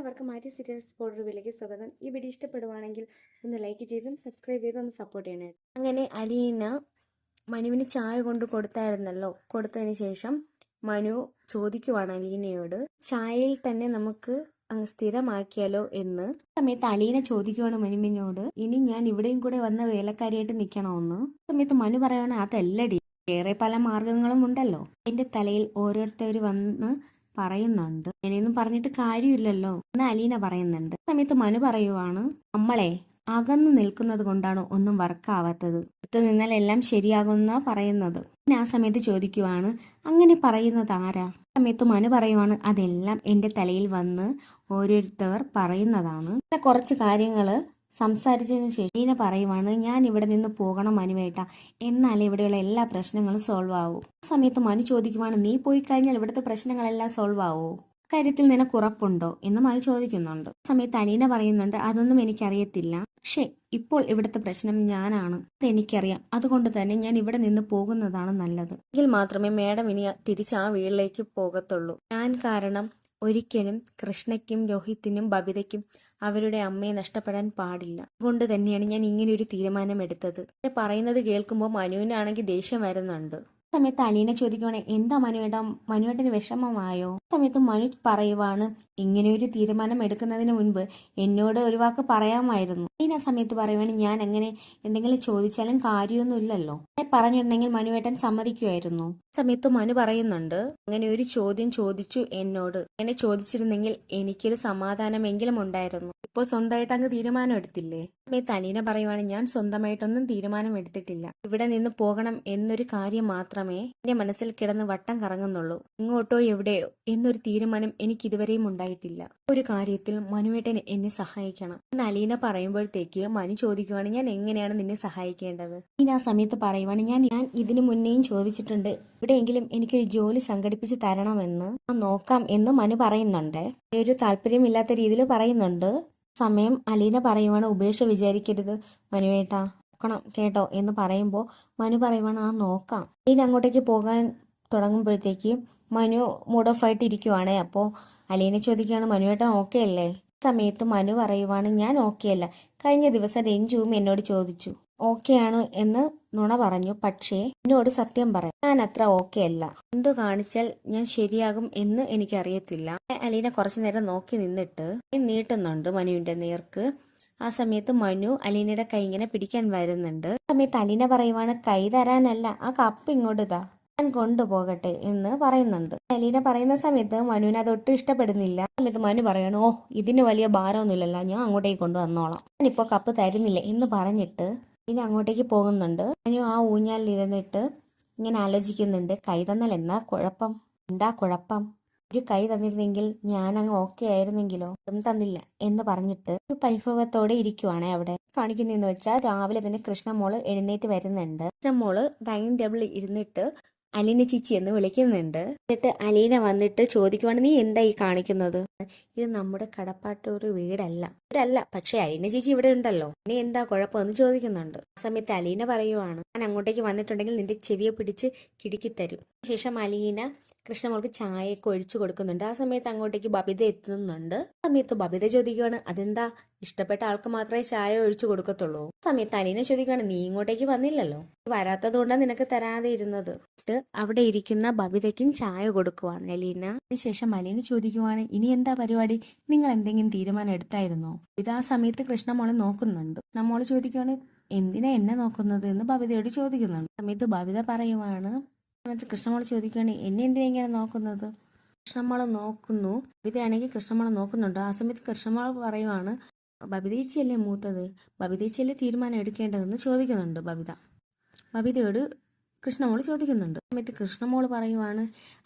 എല്ലാവർക്കും മാറ്റി സീരിയൽസ് റിവ്യൂവിലേക്ക് സ്വാഗതം. ഈ വീഡിയോ ഇഷ്ടപ്പെടുവാണെങ്കിൽ ഒന്ന് ലൈക്ക് ചെയ്തും സബ്സ്ക്രൈബ് ചെയ്തും ഒന്ന് സപ്പോർട്ട് ചെയ്യണേ. അങ്ങനെ അലീന മനുവിന് ചായ കൊണ്ട് കൊടുത്തായിരുന്നല്ലോ. കൊടുത്തതിന് ശേഷം മനു ചോദിക്കുവാണ് അലീനയോട്, ചായയിൽ തന്നെ നമുക്ക് അങ്ങ് സ്ഥിരമാക്കിയാലോ എന്ന്. സമയത്ത് അലീന ചോദിക്കുവാണ് മനുവിനോട്, ഇനി ഞാൻ ഇവിടെയും കൂടെ വന്ന വേലക്കാരിയായിട്ട് നിൽക്കണമെന്ന്. സമയത്ത് മനു പറയുവാണ്, അതല്ലടി, വേറെ പല മാർഗങ്ങളും ഉണ്ടല്ലോ. എന്റെ തലയിൽ ഓരോരുത്തർ വന്ന് പറയുന്നുണ്ട്, അങ്ങനെയൊന്നും പറഞ്ഞിട്ട് കാര്യമില്ലല്ലോ എന്ന് അലീന പറയുന്നുണ്ട്. സമയത്ത് മനു പറയുവാണ്, നമ്മളെ അകന്നു നിൽക്കുന്നത് കൊണ്ടാണ് ഒന്നും വർക്കാവാത്തത്, അടുത്ത് നിന്നാൽ എല്ലാം ശരിയാകുന്ന പറയുന്നത്. ആ സമയത്ത് ചോദിക്കുവാണ്, അങ്ങനെ പറയുന്നത് ആരാ? സമയത്ത് മനു പറയുവാണ്, അതെല്ലാം എന്റെ തലയിൽ വന്ന് ഓരോരുത്തർ പറയുന്നതാണ്. കുറച്ച് കാര്യങ്ങള് സംസാരിച്ചതിന് ശേഷം അലീന പറയുവാണ്, ഞാൻ ഇവിടെ നിന്ന് പോകണം മനുവേട്ട, എന്നാലേ ഇവിടെയുള്ള എല്ലാ പ്രശ്നങ്ങളും സോൾവ് ആവൂ. ആ സമയത്ത് മനു ചോദിക്കുവാണ്, നീ പോയി കഴിഞ്ഞാൽ ഇവിടുത്തെ പ്രശ്നങ്ങളെല്ലാം സോൾവ് ആവോ? കാര്യത്തിൽ നിനക്ക് ഉറപ്പുണ്ടോ എന്ന് മനു ചോദിക്കുന്നുണ്ട്. ആ സമയത്ത് അലീന പറയുന്നുണ്ട്, അതൊന്നും എനിക്കറിയത്തില്ല, പക്ഷെ ഇപ്പോൾ ഇവിടുത്തെ പ്രശ്നം ഞാനാണ്, അതെനിക്കറിയാം. അതുകൊണ്ട് തന്നെ ഞാൻ ഇവിടെ നിന്ന് പോകുന്നതാണ് നല്ലത്. എങ്കിൽ മാത്രമേ മേഡം ഇനി തിരിച്ച് ആ വീട്ടിലേക്ക് പോകത്തുള്ളൂ. ഞാൻ കാരണം ഒരിക്കലും കൃഷ്ണയ്ക്കും രോഹിത്തിനും ബബിതയ്ക്കും അവരുടെ അമ്മയെ നഷ്ടപ്പെടാൻ പാടില്ല. അതുകൊണ്ട് തന്നെയാണ് ഞാൻ ഇങ്ങനെ ഒരു തീരുമാനം എടുത്തത്. പറയുന്നത് കേൾക്കുമ്പോൾ മനുവിനാണെങ്കിൽ ദേഷ്യം വരുന്നുണ്ട്. സമയത്ത് അലീന ചോദിക്കുവാണ്, എന്താ മനുവേട്ടന് വിഷമമായോ? സമയത്ത് മനു പറയുവാണ്, ഇങ്ങനെ ഒരു തീരുമാനം എടുക്കുന്നതിന് മുൻപ് എന്നോട് ഒരു വാക്ക് പറയാമായിരുന്നു. അലീന സമയത്ത് പറയുവാണ്, ഞാൻ അങ്ങനെ എന്തെങ്കിലും ചോദിച്ചാലും കാര്യമൊന്നുമില്ലല്ലോ, പറഞ്ഞിരുന്നെങ്കിൽ മനുവേട്ടൻ സമ്മതിക്കുമായിരുന്നു. സമയത്ത് മനു പറയുന്നുണ്ട്, അങ്ങനെ ഒരു ചോദ്യം ചോദിച്ചു എന്നോട്, അങ്ങനെ ചോദിച്ചിരുന്നെങ്കിൽ എനിക്കൊരു സമാധാനമെങ്കിലും ഉണ്ടായിരുന്നു. ഇപ്പോൾ സ്വന്തമായിട്ട് അങ്ങ് തീരുമാനം എടുത്തില്ലേ? സമയത്ത് അലീന പറയുവാണ്, ഞാൻ സ്വന്തമായിട്ടൊന്നും തീരുമാനം എടുത്തിട്ടില്ല. ഇവിടെ നിന്ന് പോകണം എന്നൊരു കാര്യം മാത്രമേ എന്റെ മനസ്സിൽ കിടന്ന് വട്ടം കറങ്ങുന്നുള്ളൂ. ഇങ്ങോട്ടോ എവിടെയോ എന്നൊരു തീരുമാനം എനിക്ക് ഇതുവരെയും ഉണ്ടായിട്ടില്ല. ഒരു കാര്യത്തിൽ മനുവേട്ടൻ എന്നെ സഹായിക്കണം എന്ന് അലീന പറയുമ്പോഴത്തേക്ക് മനു ചോദിക്കുവാണ്, ഞാൻ എങ്ങനെയാണ് നിന്നെ സഹായിക്കേണ്ടത്? ഇനി ആ സമയത്ത് പറയുവാണ്, ഞാൻ ഇതിനു മുന്നേയും ചോദിച്ചിട്ടുണ്ട്, എവിടെയെങ്കിലും എനിക്കൊരു ജോലി സംഘടിപ്പിച്ച് തരണമെന്ന്, നോക്കാം എന്ന് മനു പറയുന്നുണ്ട്. ഒരു താല്പര്യമില്ലാത്ത രീതിയിൽ പറയുന്നുണ്ട്. സമയം അലീന പറയുവാണ്, ഉപേക്ഷ വിചാരിക്കരുത് മനുവേട്ടാ, നോക്കണം കേട്ടോ എന്ന് പറയുമ്പോൾ മനു പറയുവാണ്, ആ നോക്കാം. അലീന അങ്ങോട്ടേക്ക് പോകാൻ തുടങ്ങുമ്പോഴത്തേക്ക് മനു മൂഡ് ഓഫ് ആയിട്ട് ഇരിക്കുവാണ്. അപ്പോൾ അലീന ചോദിക്കുകയാണ്, മനുവേട്ടൻ ഓക്കെ അല്ലേ? സമയത്ത് മനു പറയുവാണ്, ഞാൻ ഓക്കെ അല്ല. കഴിഞ്ഞ ദിവസം രഞ്ജുവും എന്നോട് ചോദിച്ചു, ഓക്കെ ആണ് എന്ന് നുണ പറഞ്ഞു, പക്ഷേ എന്നോട് സത്യം പറയാം, ഞാൻ അത്ര ഓക്കെ അല്ല. എന്തു കാണിച്ചാൽ ഞാൻ ശരിയാകും എന്ന് എനിക്കറിയത്തില്ല. അലീന കുറച്ചു നേരം നോക്കി നിന്നിട്ട് നീട്ടുന്നുണ്ട് മനുവിന്റെ നേർക്ക്. ആ സമയത്ത് മനു അലീനയുടെ കൈ ഇങ്ങനെ പിടിക്കാൻ വരുന്നുണ്ട്. ആ സമയത്ത് അലീന പറയുവാണ്, കൈ തരാനല്ല, ആ കപ്പ് ഇങ്ങോട്ട് ഇതാ, ഞാൻ കൊണ്ടുപോകട്ടെ എന്ന് പറയുന്നുണ്ട്. അലീന പറയുന്ന സമയത്ത് മനുവിന് അതൊട്ടും ഇഷ്ടപ്പെടുന്നില്ല. ആ സമയത്ത് മനു പറയണു, ഓ ഇതിന് വലിയ ഭാരമൊന്നുമില്ലല്ലോ, ഞാൻ അങ്ങോട്ടേക്ക് കൊണ്ടുവന്നോളാം, ഞാനിപ്പോ കപ്പ് തരുന്നില്ല എന്ന് പറഞ്ഞിട്ട് ഇനി അങ്ങോട്ടേക്ക് പോകുന്നുണ്ട്. മനു ആ ഊഞ്ഞാലിരുന്നിട്ട് ഇങ്ങനെ ആലോചിക്കുന്നുണ്ട്, കൈ തന്നാൽ എന്താ കുഴപ്പം? ഒരു കൈ തന്നിരുന്നെങ്കിൽ ഞാൻ അങ്ങ് ഓക്കെ ആയിരുന്നെങ്കിലോ, ഒന്നും തന്നില്ല എന്ന് പറഞ്ഞിട്ട് ഒരു പരിഭവത്തോടെ ഇരിക്കുവാണ്. അവിടെ കാണിക്കുന്നതെന്ന് വെച്ചാൽ രാവിലെ തന്നെ കൃഷ്ണമോള് എഴുന്നേറ്റ് വരുന്നുണ്ട്. കൃഷ്ണമോള് ഡൈനിങ് ടേബിളിൽ ഇരുന്നിട്ട് അലീന ചേച്ചി എന്ന് വിളിക്കുന്നുണ്ട്. എന്നിട്ട് അലീന വന്നിട്ട് ചോദിക്കുവാണ്, നീ എന്താ ഈ കാണിക്കുന്നത്? ഇത് നമ്മുടെ കടപ്പാട്ടൂർ വീടല്ല, പക്ഷെ അലീന ചേച്ചി ഇവിടെ ഉണ്ടല്ലോ, നീ എന്താ കുഴപ്പമെന്ന് ചോദിക്കുന്നുണ്ട്. ആ സമയത്ത് അലീന പറയുവാണ്, ഞാൻ അങ്ങോട്ടേക്ക് വന്നിട്ടുണ്ടെങ്കിൽ നിന്റെ ചെവിയെ പിടിച്ച് കിടുക്കിത്തരും. ശേഷം അലീന കൃഷ്ണമോൾക്ക് ചായയൊക്കെ ഒഴിച്ചു കൊടുക്കുന്നുണ്ട്. ആ സമയത്ത് അങ്ങോട്ടേക്ക് ബബിത എത്തുന്നുണ്ട്. ആ സമയത്ത് ബബിത ചോദിക്കുവാണ്, അതെന്താ ഇഷ്ടപ്പെട്ട ആൾക്ക് മാത്രമേ ചായ ഒഴിച്ചു കൊടുക്കത്തുള്ളൂ? ആ സമയത്ത് അലീന ചോദിക്കുവാണ്, നീ ഇങ്ങോട്ടേക്ക് വന്നില്ലല്ലോ, വരാത്തത് കൊണ്ടാണ് നിനക്ക് തരാതെ ഇരുന്നത്. അവിടെ ഇരിക്കുന്ന ബബിതയ്ക്കും ചായ കൊടുക്കുവാണ് അലീന. അതിനുശേഷം അലീന ചോദിക്കുവാണ്, ഇനി എന്താ പരിപാടി? നിങ്ങൾ എന്തെങ്കിലും തീരുമാനം എടുത്തായിരുന്നോ? ഇത് ആ സമയത്ത് കൃഷ്ണമോളെ നോക്കുന്നുണ്ട്. കൃഷ്ണമോള് ചോദിക്കുവാണ്, എന്തിനാ എന്നെ നോക്കുന്നത് എന്ന് ബബിതയോട് ചോദിക്കുന്നുണ്ട്. സമയത്ത് ബബിത പറയുവാണ്, സമയത്ത് കൃഷ്ണമോള് ചോദിക്കുകയാണ്, എന്നെ എന്തിനാ ഇങ്ങനെ നോക്കുന്നത്? കൃഷ്ണമോളെ നോക്കുന്നു. ബബിതയാണെങ്കിൽ കൃഷ്ണമോളെ നോക്കുന്നുണ്ട്. ആ സമയത്ത് കൃഷ്ണമോള് പറയുവാണ്, ബബിതേച്ചിയല്ലേ മൂത്തത്, ബബിതേച്ചിയല്ലേ തീരുമാനം എടുക്കേണ്ടതെന്ന് ചോദിക്കുന്നുണ്ട് ബബിതയോട് കൃഷ്ണമോള് ചോദിക്കുന്നുണ്ട്. സമയത്ത് കൃഷ്ണമോള് പറയുവാണ്,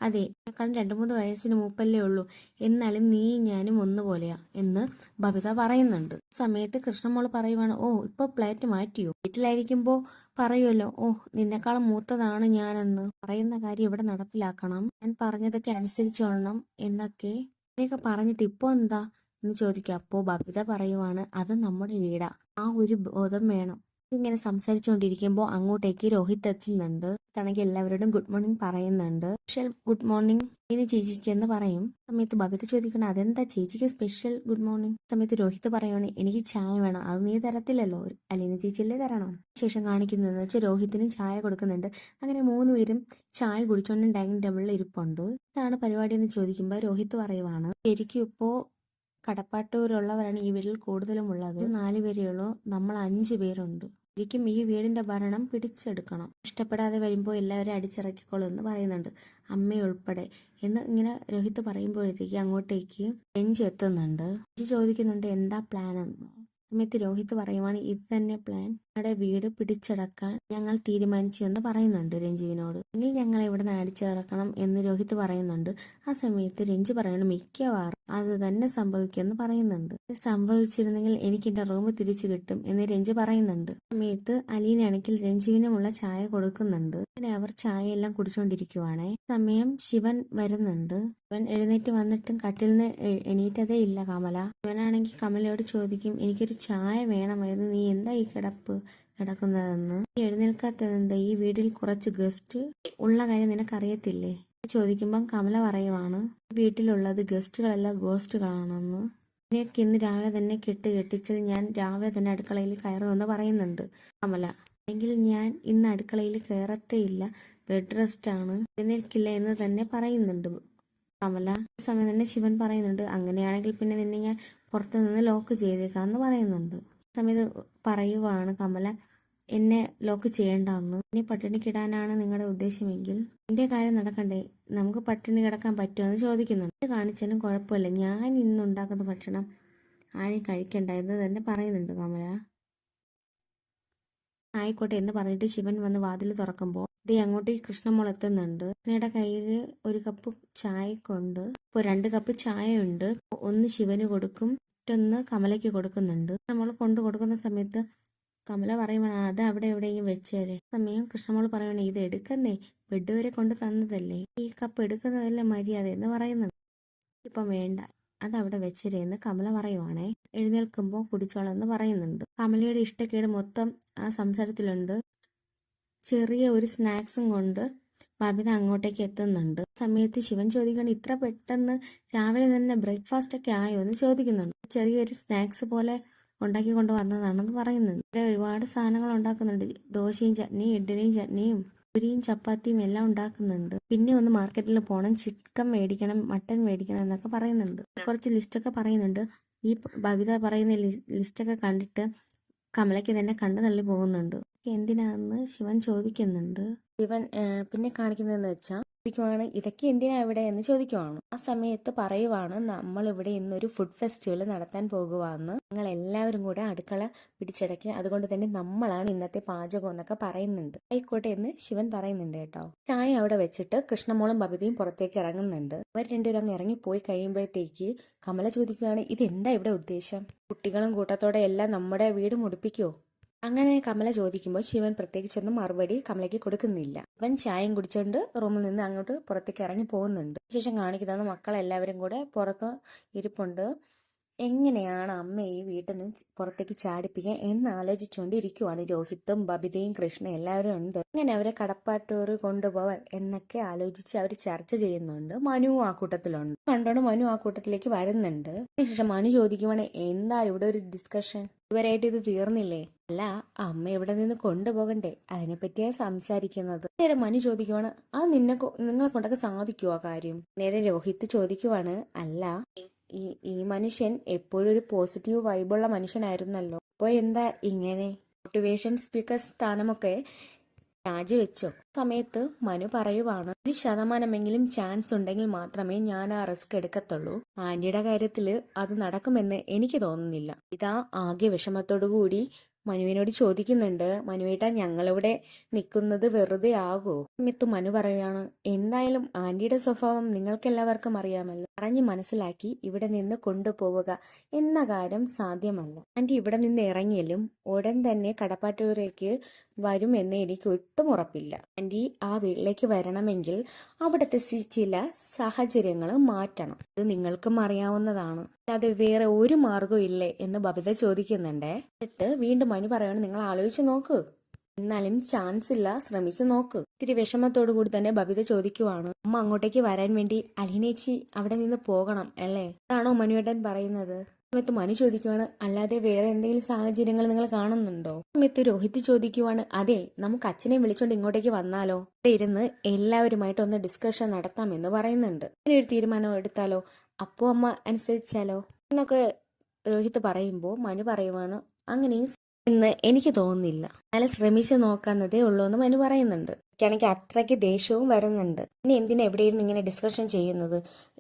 അതെ, എന്നെക്കാളും 2-3 വയസ്സിന് മൂപ്പല്ലേ ഉള്ളൂ, എന്നാലും നീ ഞാനും ഒന്നുപോലെയാ എന്ന് ബബിത പറയുന്നുണ്ട്. സമയത്ത് കൃഷ്ണമോള് പറയുവാണ്, ഓ ഇപ്പൊ പ്ലേറ്റ് മാറ്റിയോ? വീട്ടിലായിരിക്കുമ്പോ പറയുമല്ലോ, ഓ നിന്നെക്കാളും മൂത്തതാണ് ഞാനെന്ന്. പറയുന്ന കാര്യം ഇവിടെ നടപ്പിലാക്കണം, ഞാൻ പറഞ്ഞതൊക്കെ അനുസരിച്ചോളണം എന്നൊക്കെ പറഞ്ഞിട്ട് ഇപ്പൊ എന്താ എന്ന് ചോദിക്കുക. അപ്പോ ബബിത പറയുവാണ്, അത് നമ്മുടെ വീടാ, ആ ഒരു ബോധം വേണം, ഇങ്ങനെ സംസാരിച്ചുകൊണ്ടിരിക്കുമ്പോൾ അങ്ങോട്ടേക്ക് രോഹിത് എത്തുന്നുണ്ട്. ആണെങ്കിൽ എല്ലാവരോടും ഗുഡ് മോർണിംഗ് പറയുന്നുണ്ട്. സ്പെഷ്യൽ ഗുഡ് മോർണിംഗ് ഇനി ചേച്ചിക്ക് എന്ന് പറയും. സമയത്ത് ബബിത ചോദിക്കണം അതെന്താ ചേച്ചിക്ക് സ്പെഷ്യൽ ഗുഡ് മോർണിംഗ്. സമയത്ത് രോഹിത് പറയുവാണ് എനിക്ക് ചായ വേണം, അത് നീ തരത്തില്ലല്ലോ, അലീന ചേച്ചിയല്ലേ തരണം. ശേഷം കാണിക്കുന്നതെന്ന് വെച്ചാൽ രോഹിത്തിനും ചായ കൊടുക്കുന്നുണ്ട്. അങ്ങനെ 3 പേരും ചായ കുടിച്ചോണ്ട് ഡൈനിങ് ടേബിളിൽ ഇരിപ്പുണ്ട്. ഇതാണ് പരിപാടി എന്ന് ചോദിക്കുമ്പോൾ രോഹിത് പറയുവാണ് ശരിക്കും ഇപ്പോൾ കടപ്പാട്ടൂരുള്ളവരാണ് ഈ വീട്ടിൽ കൂടുതലും ഉള്ളത്. 4 പേരേ ഉള്ളൂ, നമ്മൾ 5 പേരുണ്ട്. ശരിക്കും ഈ വീടിന്റെ ഭരണം പിടിച്ചെടുക്കണം. ഇഷ്ടപ്പെടാതെ വരുമ്പോൾ എല്ലാവരും അടിച്ചിറക്കിക്കോളും എന്ന് പറയുന്നുണ്ട്, അമ്മയുൾപ്പെടെ എന്ന് ഇങ്ങനെ രോഹിത് പറയുമ്പോഴത്തേക്ക് അങ്ങോട്ടേക്ക് രഞ്ജു എത്തുന്നുണ്ട്. രഞ്ജു ചോദിക്കുന്നുണ്ട് എന്താ പ്ലാൻ എന്ന്. സമയത്ത് രോഹിത് പറയുവാണ് ഇത് തന്നെ പ്ലാൻ, ഞങ്ങളുടെ വീട് പിടിച്ചടക്കാൻ ഞങ്ങൾ തീരുമാനിച്ചു എന്ന് പറയുന്നുണ്ട് രഞ്ജുവിനോട്. എങ്കിൽ ഞങ്ങൾ ഇവിടുന്ന് അടിച്ചിറക്കണം എന്ന് രോഹിത് പറയുന്നുണ്ട്. ആ സമയത്ത് രഞ്ജു പറയുന്നത് മിക്കവാറും അത് തന്നെ സംഭവിക്കുമെന്ന് പറയുന്നുണ്ട്. സംഭവിച്ചിരുന്നെങ്കിൽ എനിക്ക് എന്റെ റൂം തിരിച്ചു കിട്ടും എന്ന് രഞ്ജു പറയുന്നുണ്ട്. സമയത്ത് അലീനയാണെങ്കിൽ രഞ്ജുവിനുമുള്ള ചായ കൊടുക്കുന്നുണ്ട്. അങ്ങനെ അവർ ചായ എല്ലാം കുടിച്ചുകൊണ്ടിരിക്കുവാണേ. സമയം ശിവൻ വരുന്നുണ്ട്. ശിവൻ എഴുന്നേറ്റ് വന്നിട്ടും കട്ടിൽ നിന്ന് എണീറ്റതേ ഇല്ല കമല. ശിവനാണെങ്കിൽ കമലയോട് ചോദിക്കും എനിക്കൊരു ചായ വേണമായിരുന്നു, നീ എന്താ ഈ കിടക്കുന്നതെന്ന്. നീ എഴുന്നേൽക്കാത്തതെന്താ, ഈ വീട്ടിൽ കുറച്ച് ഗസ്റ്റ് ഉള്ള കാര്യം നിനക്കറിയത്തില്ലേ ചോദിക്കുമ്പം കമല പറയുവാണ് വീട്ടിലുള്ളത് ഗസ്റ്റുകളല്ല ഗോസ്റ്റുകളാണെന്ന്. ഇതിനെയൊക്കെ ഇന്ന് രാവിലെ തന്നെ കെട്ടിച്ചാൽ ഞാൻ രാവിലെ തന്നെ അടുക്കളയിൽ കയറുമെന്ന് പറയുന്നുണ്ട് കമല. എങ്കിൽ ഞാൻ ഇന്ന് അടുക്കളയിൽ കയറത്തേ ഇല്ല, ബെഡ് റെസ്റ്റ് ആണ്, എഴുന്നേൽക്കില്ല എന്ന് തന്നെ പറയുന്നുണ്ട് കമല. ഈ സമയം തന്നെ ശിവൻ പറയുന്നുണ്ട് അങ്ങനെയാണെങ്കിൽ പിന്നെ നിന്നെ ഞാൻ പുറത്തു നിന്ന് ലോക്ക് ചെയ്തേക്കാന്ന് പറയുന്നുണ്ട്. സമയത്ത് പറയുവാണ് കമല എന്നെ ലോക്ക് ചെയ്യേണ്ടെന്ന്, എന്നെ പട്ടിണിക്കിടാനാണ് നിങ്ങളുടെ ഉദ്ദേശമെങ്കിൽ എന്റെ കാര്യം നടക്കണ്ടേ, നമുക്ക് പട്ടിണി കിടക്കാൻ പറ്റുമോ എന്ന് ചോദിക്കുന്നുണ്ട്. കാണിച്ചാലും കുഴപ്പമില്ല, ഞാൻ ഇന്നുണ്ടാക്കുന്ന ഭക്ഷണം ആരും കഴിക്കണ്ട എന്ന് തന്നെ പറയുന്നുണ്ട് കമല. ആയിക്കോട്ടെ എന്ന് പറഞ്ഞിട്ട് ശിവൻ വന്ന് വാതിൽ തുറക്കുമ്പോൾ അങ്ങോട്ടേക്ക് കൃഷ്ണമോൾ എത്തുന്നുണ്ട്. കൃഷ്ണയുടെ കയ്യിൽ ഒരു കപ്പ് ചായ കൊണ്ട് ഇപ്പോൾ 2 കപ്പ് ചായ ഉണ്ട്. ഒന്ന് ശിവന് കൊടുക്കും, മറ്റൊന്ന് കമലയ്ക്ക് കൊടുക്കുന്നുണ്ട്. നമ്മൾ കൊണ്ട് കൊടുക്കുന്ന സമയത്ത് കമല പറയുവാണ് അത് അവിടെ എവിടെയെങ്കിലും വെച്ചേരെ. സമയം കൃഷ്ണമോൾ പറയുവാണ് ഇത് എടുക്കുന്നേ, ബെഡ് വരെ കൊണ്ട് തന്നതല്ലേ, ഈ കപ്പ് എടുക്കുന്നതല്ലേ മര്യാദ എന്ന് പറയുന്നുണ്ട്. ഇപ്പം വേണ്ട, അതവിടെ വെച്ചേരെ എന്ന് കമല പറയുവാണേ. എഴുന്നേൽക്കുമ്പോൾ കുടിച്ചോളാം എന്ന് പറയുന്നുണ്ട്. കമലയുടെ ഇഷ്ടക്കേട് മൊത്തം ആ സംസാരത്തിലുണ്ട്. ചെറിയ ഒരു സ്നാക്സും കൊണ്ട് ബബിത അങ്ങോട്ടേക്ക് എത്തുന്നുണ്ട്. സമയത്ത് ശിവൻ ചോദിക്കണം ഇത്ര പെട്ടെന്ന് രാവിലെ തന്നെ ബ്രേക്ക്ഫാസ്റ്റ് ഒക്കെ ആയോ എന്ന് ചോദിക്കുന്നുണ്ട്. ചെറിയൊരു സ്നാക്സ് പോലെ ഉണ്ടാക്കി കൊണ്ട് വന്നതാണെന്ന് പറയുന്നുണ്ട്. ഇവിടെ ഒരുപാട് സാധനങ്ങൾ ഉണ്ടാക്കുന്നുണ്ട്, ദോശയും ചട്നിയും ഇഡ്ഡലിയും ചട്നിയും പൂരിയും ചപ്പാത്തിയും എല്ലാം ഉണ്ടാക്കുന്നുണ്ട്. പിന്നെ ഒന്ന് മാർക്കറ്റിൽ പോകണം, ചിക്കൻ മേടിക്കണം, മട്ടൻ മേടിക്കണം എന്നൊക്കെ പറയുന്നുണ്ട്. കുറച്ച് ലിസ്റ്റൊക്കെ പറയുന്നുണ്ട്. ഈ ബബിത പറയുന്ന ലിസ്റ്റൊക്കെ കണ്ടിട്ട് കമലയ്ക്ക് തന്നെ കണ്ടു തള്ളി പോകുന്നുണ്ട്. എന്തിനാന്ന് ശിവൻ ചോദിക്കുന്നുണ്ട്. ശിവൻ പിന്നെ കാണിക്കുന്നതെന്ന് വെച്ചാൽ ചോദിക്കുവാണ് ഇതൊക്കെ എന്തിനാ ഇവിടെ എന്ന് ചോദിക്കുവാണ്. ആ സമയത്ത് പറയുവാണ് നമ്മൾ ഇവിടെ ഇന്നൊരു ഫുഡ് ഫെസ്റ്റിവൽ നടത്താൻ പോകുവാന്ന്, ഞങ്ങൾ എല്ലാവരും കൂടെ അടുക്കള പിടിച്ചടക്കി, അതുകൊണ്ട് തന്നെ നമ്മളാണ് ഇന്നത്തെ പാചകം എന്നൊക്കെ പറയുന്നുണ്ട്. ആയിക്കോട്ടെ എന്ന് ശിവൻ പറയുന്നുണ്ട് കേട്ടോ. ചായ അവിടെ വെച്ചിട്ട് കൃഷ്ണമോളും ബബിതയും പുറത്തേക്ക് ഇറങ്ങുന്നുണ്ട്. അവർ രണ്ടുപേരും അങ്ങ് ഇറങ്ങിപ്പോയി കഴിയുമ്പോഴത്തേക്ക് കമല ചോദിക്കുകയാണ് ഇതെന്താ ഇവിടെ ഉദ്ദേശം, കുട്ടികളും കൂട്ടത്തോടെ എല്ലാം നമ്മുടെ വീട് മുടിപ്പിക്കുവോ. അങ്ങനെ കമല ചോദിക്കുമ്പോൾ ശിവൻ പ്രത്യേകിച്ചൊന്നും മറുപടി കമലയ്ക്ക് കൊടുക്കുന്നില്ല. അവൻ ചായയും കുടിച്ചുകൊണ്ട് റൂമിൽ നിന്ന് അങ്ങോട്ട് പുറത്തേക്ക് ഇറങ്ങി പോകുന്നുണ്ട്. ശേഷം കാണിക്കുന്നത് മക്കളെല്ലാവരും കൂടെ പുറത്ത് ഇരിപ്പുണ്ട്. എങ്ങനെയാണ് അമ്മ ഈ വീട്ടിൽ നിന്ന് പുറത്തേക്ക് ചാടിപ്പിക്കുക എന്ന് ആലോചിച്ചുകൊണ്ടിരിക്കുവാണ്. രോഹിത്തും ബബിതയും കൃഷ്ണ എല്ലാവരും ഉണ്ട്. അങ്ങനെ അവരെ കടപ്പാട്ടൂർ കൊണ്ടുപോവാൻ എന്നൊക്കെ ആലോചിച്ച് അവർ ചർച്ച ചെയ്യുന്നുണ്ട്. മനു ആ കൂട്ടത്തിലുണ്ട്. കണ്ടോണ്ട് മനു ആ കൂട്ടത്തിലേക്ക് വരുന്നുണ്ട്. അതിനുശേഷം മനു ചോദിക്കുവാണ് എന്താ ഇവിടെ ഒരു ഡിസ്കഷൻ, ഇതുവരെയായിട്ട് ഇത് തീർന്നില്ലേ, അല്ല അമ്മ ഇവിടെ നിന്ന് കൊണ്ടുപോകണ്ടേ, അതിനെപ്പറ്റിയാണ് സംസാരിക്കുന്നത്. നേരെ മനു ചോദിക്കുവാണ് അത് നിങ്ങളെ കൊണ്ടൊക്കെ സാധിക്കുവോ കാര്യം. നേരെ രോഹിത്ത് ചോദിക്കുവാണ് അല്ല ഈ മനുഷ്യൻ എപ്പോഴും ഒരു പോസിറ്റീവ് വൈബുള്ള മനുഷ്യനായിരുന്നല്ലോ, അപ്പോൾ എന്താ ഇങ്ങനെ മോട്ടിവേഷൻ സ്പീക്കർ സ്ഥാനമൊക്കെ രാജിവെച്ചോ. സമയത്ത് മനു പറയുവാണ് 1% ചാൻസ് ഉണ്ടെങ്കിൽ മാത്രമേ ഞാൻ ആ റിസ്ക് എടുക്കത്തുള്ളൂ, ആന്റിയുടെ കാര്യത്തില് അത് നടക്കുമെന്ന് എനിക്ക് തോന്നുന്നില്ല. ഇതാ ആകെ വിഷമത്തോടു കൂടി മനുവിനോട് ചോദിക്കുന്നുണ്ട് മനുവേട്ടാ ഞങ്ങളിവിടെ നിൽക്കുന്നത് വെറുതെ ആകുമോ. സമയത്ത് മനു പറയുകയാണ് എന്തായാലും ആന്റിയുടെ സ്വഭാവം നിങ്ങൾക്കെല്ലാവർക്കും അറിയാമല്ലോ, പറഞ്ഞ് മനസ്സിലാക്കി ഇവിടെ നിന്ന് കൊണ്ടുപോവുക എന്ന കാര്യം സാധ്യമല്ല. ആന്റി ഇവിടെ നിന്ന് ഇറങ്ങിയാലും ഉടൻ തന്നെ കടപ്പാട്ടൂരേക്ക് വരുമെന്ന് എനിക്ക് ഒട്ടും ഉറപ്പില്ല. ആന്റി ആ വീട്ടിലേക്ക് വരണമെങ്കിൽ അവിടുത്തെ ചില സാഹചര്യങ്ങൾ മാറ്റണം, ഇത് നിങ്ങൾക്കും അറിയാവുന്നതാണ്. അത് വേറെ ഒരു മാർഗവും ഇല്ലേ എന്ന് ബബിത ചോദിക്കുന്നുണ്ടേ. എന്നിട്ട് വീണ്ടും മനു പറയാണ്, നിങ്ങൾ ആലോചിച്ച് നോക്ക്, എന്നാലും ചാൻസ് ഇല്ല, ശ്രമിച്ചു നോക്ക്. ഇത്തിരി വിഷമത്തോടു കൂടി തന്നെ ബബിത ചോദിക്കുവാണ്, അമ്മ അങ്ങോട്ടേക്ക് വരാൻ വേണ്ടി അലീനേച്ചി അവിടെ നിന്ന് പോകണം അല്ലേ? അതാണോ മനുവേട്ടൻ പറയുന്നത്? സമയത്ത് മനു ചോദിക്കുവാണ്, അല്ലാതെ വേറെ എന്തെങ്കിലും സാഹചര്യങ്ങൾ നിങ്ങൾ കാണുന്നുണ്ടോ? സമയത്ത് രോഹിത് ചോദിക്കുവാണ്, അതെ, നമുക്ക് അച്ഛനെ വിളിച്ചോണ്ട് ഇങ്ങോട്ടേക്ക് വന്നാലോ? ഇവിടെ ഇരുന്ന് എല്ലാവരുമായിട്ട് ഒന്ന് ഡിസ്കഷൻ നടത്താമെന്ന് പറയുന്നുണ്ട്. അങ്ങനെ ഒരു തീരുമാനം എടുത്താലോ? അപ്പോ അമ്മ അനുസരിച്ചാലോ എന്നൊക്കെ രോഹിത് പറയുമ്പോൾ മനു പറയുവാണ്, അങ്ങനെയും എന്ന് എനിക്ക് തോന്നുന്നില്ല, നല്ല ശ്രമിച്ചു നോക്കാന്നതേ ഉള്ളൂ എന്ന് മനു പറയുന്നുണ്ട്. എനിക്കാണെങ്കിൽ അത്രയ്ക്ക് ദേഷ്യവും വരുന്നുണ്ട്. ഇനി എന്തിനാ എവിടെയിരുന്ന് ഇങ്ങനെ ഡിസ്കഷൻ ചെയ്യുന്നത്?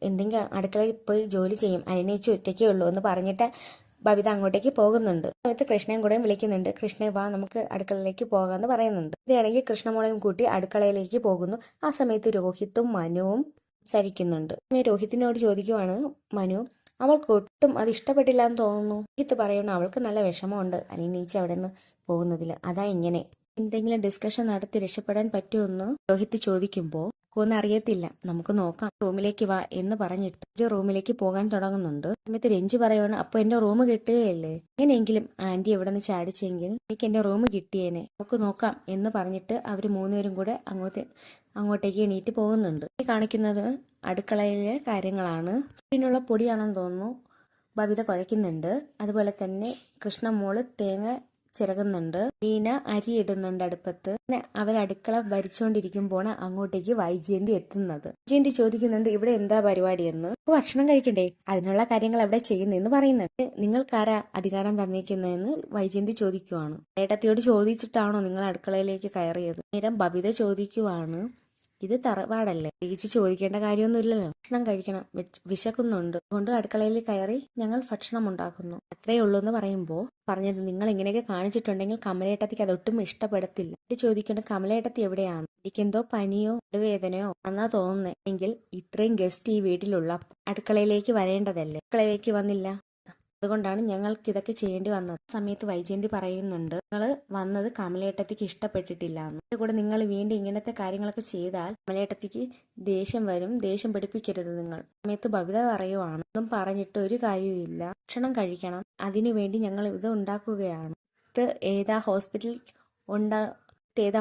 എന്തെങ്കിലും അടുക്കളയിൽ പോയി ജോലി ചെയ്യും, അതിനേച്ച് ഒറ്റയ്ക്കേ ഉള്ളൂ എന്ന് പറഞ്ഞിട്ട് ബബിത അങ്ങോട്ടേക്ക് പോകുന്നുണ്ട്. സമയത്ത് കൃഷ്ണയും കൂടെ വിളിക്കുന്നുണ്ട്, കൃഷ്ണയെ വാ നമുക്ക് അടുക്കളയിലേക്ക് പോകാമെന്ന് പറയുന്നുണ്ട്. ഇതാണെങ്കിൽ കൃഷ്ണമോളെയും കൂട്ടി അടുക്കളയിലേക്ക് പോകുന്നു. ആ സമയത്ത് രോഹിത്തും മനുവും സംസാരിക്കുന്നുണ്ട്. രോഹിത്തിനോട് ചോദിക്കുവാണ് മനു, അവൾക്ക് ഒട്ടും അത് ഇഷ്ടപ്പെട്ടില്ല എന്ന് തോന്നുന്നു. രോഹിത്ത് പറയുന്നു, അവൾക്ക് നല്ല വിഷമമുണ്ട് അനീനീച്ച അവിടെ നിന്ന് പോകുന്നതിൽ, അതാ ഇങ്ങനെ. എന്തെങ്കിലും ഡിസ്കഷൻ നടത്തി രക്ഷപ്പെടാൻ പറ്റുമെന്ന് രോഹിത്ത് ചോദിക്കുമ്പോൾ ഒന്നും അറിയത്തില്ല, നമുക്ക് നോക്കാം, റൂമിലേക്ക് വാ എന്ന് പറഞ്ഞിട്ട് ഒരു റൂമിലേക്ക് പോകാൻ തുടങ്ങുന്നുണ്ട്. സമയത്ത് രഞ്ജു പറയുവാണ്, അപ്പൊ എന്റെ റൂം കിട്ടുകയല്ലേ, എങ്ങനെയെങ്കിലും ആന്റി എവിടെ നിന്ന് ചാടിച്ചെങ്കിൽ എനിക്ക് എന്റെ റൂം കിട്ടിയേനെ, നമുക്ക് നോക്കാം എന്ന് പറഞ്ഞിട്ട് അവർ മൂന്നുപേരും കൂടെ അങ്ങോട്ടേക്ക് എണീറ്റ് പോകുന്നുണ്ട്. ഈ കാണിക്കുന്നത് അടുക്കളയിലെ കാര്യങ്ങളാണ്. ഇതിനുള്ള പൊടിയാണെന്ന് തോന്നുന്നു ബബിത കുഴയ്ക്കുന്നുണ്ട്. അതുപോലെ തന്നെ കൃഷ്ണമോള് തേങ്ങ ചിരകുന്നുണ്ട്. മീന അരി ഇടുന്നുണ്ട് അടുപ്പത്ത്. പിന്നെ അവർ അടുക്കള ഭരിച്ചുകൊണ്ടിരിക്കുമ്പോൾ അങ്ങോട്ടേക്ക് വൈജയന്തി എത്തുന്നത്. വൈജയന്തി ചോദിക്കുന്നുണ്ട്, ഇവിടെ എന്താ പരിപാടി എന്ന്. ഭക്ഷണം കഴിക്കണ്ടേ, അതിനുള്ള കാര്യങ്ങൾ അവിടെ ചെയ്യുന്നെന്ന് പറയുന്നുണ്ട്. നിങ്ങൾക്കാരാ അധികാരം തന്നിരിക്കുന്നതെന്ന് വൈജയന്തി ചോദിക്കുവാണ്. ഏട്ടത്തിയോട് ചോദിച്ചിട്ടാണോ നിങ്ങൾ അടുക്കളയിലേക്ക് കയറിയത്? നേരം ബബിത ചോദിക്കുവാണ്, ഇത് തറവാടല്ലേ, തിരിച്ച് ചോദിക്കേണ്ട കാര്യമൊന്നുമില്ലല്ലോ, ഭക്ഷണം കഴിക്കണം, വിശക്കുന്നുണ്ട്, അതുകൊണ്ട് അടുക്കളയിൽ കയറി ഞങ്ങൾ ഭക്ഷണം ഉണ്ടാക്കുന്നു, അത്രേ ഉള്ളൂ എന്ന് പറയുമ്പോൾ പറഞ്ഞത്, നിങ്ങൾ ഇങ്ങനെയൊക്കെ കാണിച്ചിട്ടുണ്ടെങ്കിൽ കമലേട്ടത്തിക്ക് അതൊട്ടും ഇഷ്ടപ്പെടത്തില്ല. ഇത് ചോദിക്കേണ്ട കമലേട്ടത്തി എവിടെയാണ്, എനിക്കെന്തോ പനിയോ വേദനയോ എന്നാ തോന്നുന്നേ എങ്കിൽ ഇത്രയും ഗസ്റ്റ് ഈ വീട്ടിലുള്ള അടുക്കളയിലേക്ക് വരേണ്ടതല്ലേ, അടുക്കളയിലേക്ക് വന്നില്ല, അതുകൊണ്ടാണ് ഞങ്ങൾക്ക് ഇതൊക്കെ ചെയ്യേണ്ടി വന്നത്. സമയത്ത് വൈജയന്തി പറയുന്നുണ്ട്, നിങ്ങൾ വന്നത് കമലേട്ടത്തിക്ക് ഇഷ്ടപ്പെട്ടിട്ടില്ല എന്ന്. കൂടെ നിങ്ങൾ വീണ്ടും ഇങ്ങനത്തെ കാര്യങ്ങളൊക്കെ ചെയ്താൽ കമലേട്ടത്തിക്ക് ദേഷ്യം വരും, ദേഷ്യം പിടിപ്പിക്കരുത് നിങ്ങൾ. സമയത്ത് ബബിത പറയുവാണ്, ഒന്നും പറഞ്ഞിട്ട് ഒരു കാര്യവുമില്ല, ഭക്ഷണം കഴിക്കണം, അതിനുവേണ്ടി ഞങ്ങൾ ഇത് ഉണ്ടാക്കുകയാണ്. ഇത് ഏതാ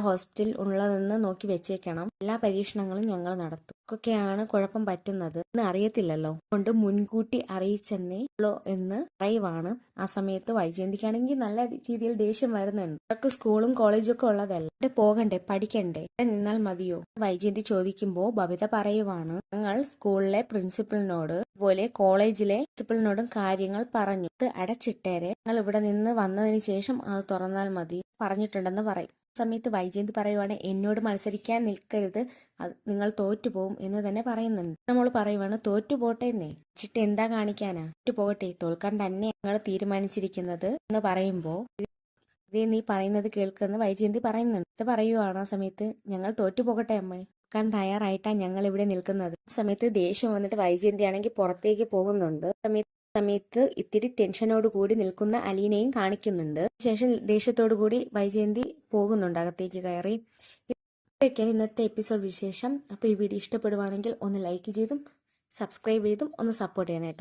ഹോസ്പിറ്റൽ ഉള്ളതെന്ന് നോക്കി വെച്ചേക്കണം, എല്ലാ പരീക്ഷണങ്ങളും ഞങ്ങൾ നടത്തും. ഒക്കെയാണ് കുഴപ്പം പറ്റുന്നത് എന്ന് അറിയത്തില്ലല്ലോ, കൊണ്ട് മുൻകൂട്ടി അറിയിച്ചെന്നേ ഉള്ളോ എന്ന് പറയുവാണ്. ആ സമയത്ത് വൈജയന്തിക്കാണെങ്കിൽ നല്ല രീതിയിൽ ദേഷ്യം വരുന്നുണ്ട്. അവർക്ക് സ്കൂളും കോളേജും ഒക്കെ ഉള്ളതല്ല, ഇവിടെ പോകണ്ടേ, പഠിക്കണ്ടേ, ഇവിടെ നിന്നാൽ മതിയോ? വൈജയന്തി ചോദിക്കുമ്പോൾ ബബിത പറയുവാണ്, ഞങ്ങൾ സ്കൂളിലെ പ്രിൻസിപ്പലിനോട് അതുപോലെ കോളേജിലെ പ്രിൻസിപ്പലിനോടും കാര്യങ്ങൾ പറഞ്ഞു, ഇത് അടച്ചിട്ടേരെ, ഞങ്ങൾ ഇവിടെ നിന്ന് വന്നതിന് ശേഷം അത് തുറന്നാൽ മതി പറഞ്ഞിട്ടുണ്ടെന്ന് പറയും. സമയത്ത് വൈജയന്തി പറയുവാണ്, എന്നോട് മത്സരിക്കാൻ നിൽക്കരുത്, നിങ്ങൾ തോറ്റുപോകും എന്ന് തന്നെ പറയുന്നുണ്ട്. നമ്മൾ പറയുവാണ്, തോറ്റുപോട്ടെന്നേ, ചിട്ട് എന്താ കാണിക്കാനാ, തോറ്റുപോകട്ടെ, തോൽക്കാൻ തന്നെ ഞങ്ങൾ തീരുമാനിച്ചിരിക്കുന്നത് എന്ന് പറയുമ്പോൾ ഇതേ നീ പറയുന്നത് കേൾക്കുന്ന വൈജയന്തി പറയുന്നുണ്ട്. ഇത് പറയുവാണ് ആ സമയത്ത്, ഞങ്ങൾ തോറ്റുപോകട്ടെ അമ്മേ, തോൽക്കാൻ തയ്യാറായിട്ടാണ് ഞങ്ങൾ ഇവിടെ നിൽക്കുന്നത്. ആ സമയത്ത് ദേഷ്യം വന്നിട്ട് വൈജയന്തി ആണെങ്കിൽ പുറത്തേക്ക് പോകുന്നുണ്ട്. സമയത്ത് ഇത്തിരി ടെൻഷനോട് കൂടി നിൽക്കുന്ന അലീനയും കാണിക്കുന്നുണ്ട്. ശേഷം ദേഷ്യത്തോടു കൂടി വൈജയന്തി പോകുന്നുണ്ട് അകത്തേക്ക് കയറി. ഇതൊക്കെയാണ് ഇന്നത്തെ എപ്പിസോഡ് വിശേഷം. അപ്പോൾ ഈ വീഡിയോ ഇഷ്ടപ്പെടുവാണെങ്കിൽ ഒന്ന് ലൈക്ക് ചെയ്തും സബ്സ്ക്രൈബ് ചെയ്തും ഒന്ന് സപ്പോർട്ട് ചെയ്യണം കേട്ടോ.